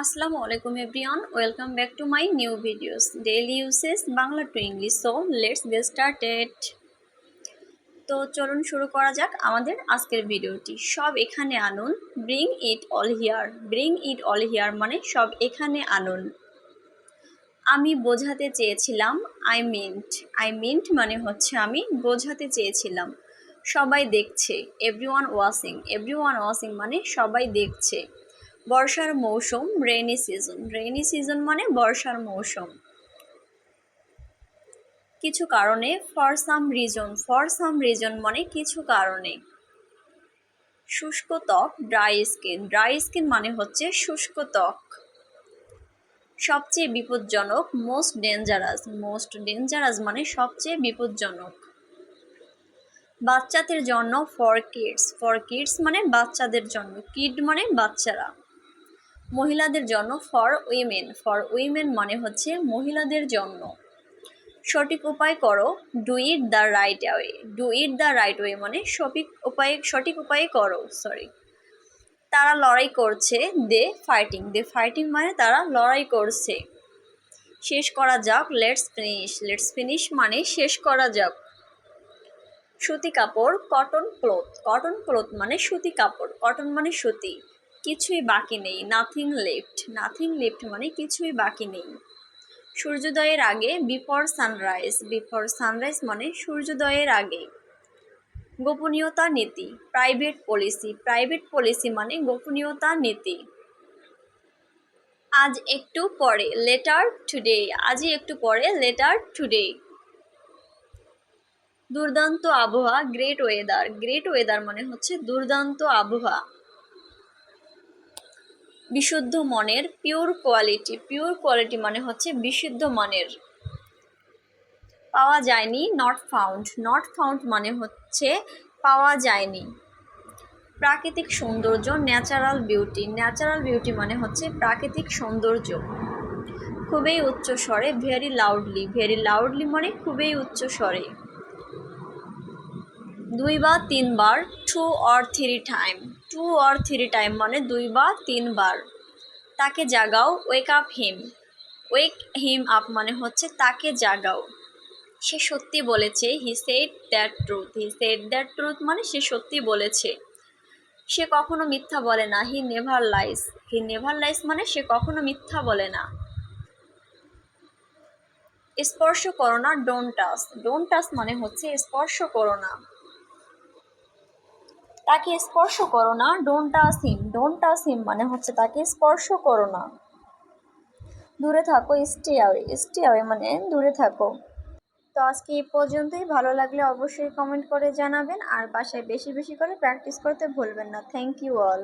আসসালামু আলাইকুম everyone, welcome back to my new videos daily uses Bangla to English. So let's get started. তো চলুন শুরু করা যাক আমাদের আজকের ভিডিওটি। সব এখানে আনুন, bring it all here. Bring it all here মানে সব এখানে আনুন। আমি বোঝাতে চেয়েছিলাম, আই মিন্ট মানে হচ্ছে আমি বোঝাতে চেয়েছিলাম। সবাই দেখছে, এভরিওয়ান ওয়াচিং মানে সবাই দেখছে। বর্ষার মৌসুম, রেইনি সিজন মানে বর্ষার মৌসুম। কিছু কারণে, ফর সাম রিজন মানে কিছু কারণে। শুষ্ক ত্বক, ড্রাই স্কিন মানে হচ্ছে শুষ্ক ত্বক। সবচেয়ে বিপজ্জনক, মোস্ট ডেঞ্জারাস মানে সবচেয়ে বিপজ্জনক। বাচ্চাদের জন্য, ফর কিডস মানে বাচ্চাদের জন্য, কিড মানে বাচ্চারা। মহিলাদের জন্য, ফর উইমেন মানে হচ্ছে মহিলাদের জন্য। সঠিক উপায় করো, do it the right way মানে সঠিক উপায়ে করো। তারা লড়াই করছে, দে ফাইটিং মানে তারা লড়াই করছে। শেষ করা যাক, লেটস ফিনিশ মানে শেষ করা যাক। সুতি কাপড়, কটন ক্লথ মানে সুতি কাপড়, কটন মানে সুতি। কিছুই বাকি নেই, নাথিং লেফট মানে কিছুই বাকি নেই। সূর্যোদয়ের আগে, বিফোর সানরাইজ মানে সূর্যোদয়ের আগে। গোপনীয়তা নীতি, প্রাইভেট পলিসি মানে গোপনীয়তা নীতি। আজ একটু পরে, লেটার টুডে। দুর্দান্ত আবহাওয়া, গ্রেট ওয়েদার মানে হচ্ছে দুর্দান্ত আবহাওয়া। বিশুদ্ধ মনের, পিওর কোয়ালিটি মানে হচ্ছে বিশুদ্ধ মানের। পাওয়া যায়নি, নট ফাউন্ড মানে হচ্ছে পাওয়া যায়নি। প্রাকৃতিক সৌন্দর্য, ন্যাচারাল বিউটি মানে হচ্ছে প্রাকৃতিক সৌন্দর্য। খুবই উচ্চ স্বরে, ভেরি লাউডলি মানে খুবই উচ্চ স্বরে। 2 বা 3 বার, 2 or 3 টাইম মানে 2 বা 3 বার। তাকে জাগাও, ওয়েক হিম আপ মানে হচ্ছে তাকে জাগাও। সে সত্যি বলেছে, হি সেড দ্যাট ট্রুথ মানে সে সত্যি বলেছে। সে কখনো মিথ্যা বলে না, হি নেভার লাইস মানে সে কখনো মিথ্যা বলে না। স্পর্শ করো না, ডোন্ট টাচ মানে হচ্ছে স্পর্শ করো না। তাকে স্পর্শ করো না, ডোন্ট টাচ হিম মানে হচ্ছে তাকে স্পর্শ করো না। দূরে থাকো, স্টে অ্যাওয়ে মানে দূরে থাকো। তো আজকে এই পর্যন্তই। ভালো লাগলে অবশ্যই কমেন্ট করে জানাবেন, আর বাসায় বেশি বেশি করে প্র্যাকটিস করতে ভুলবেন না। Thank you all.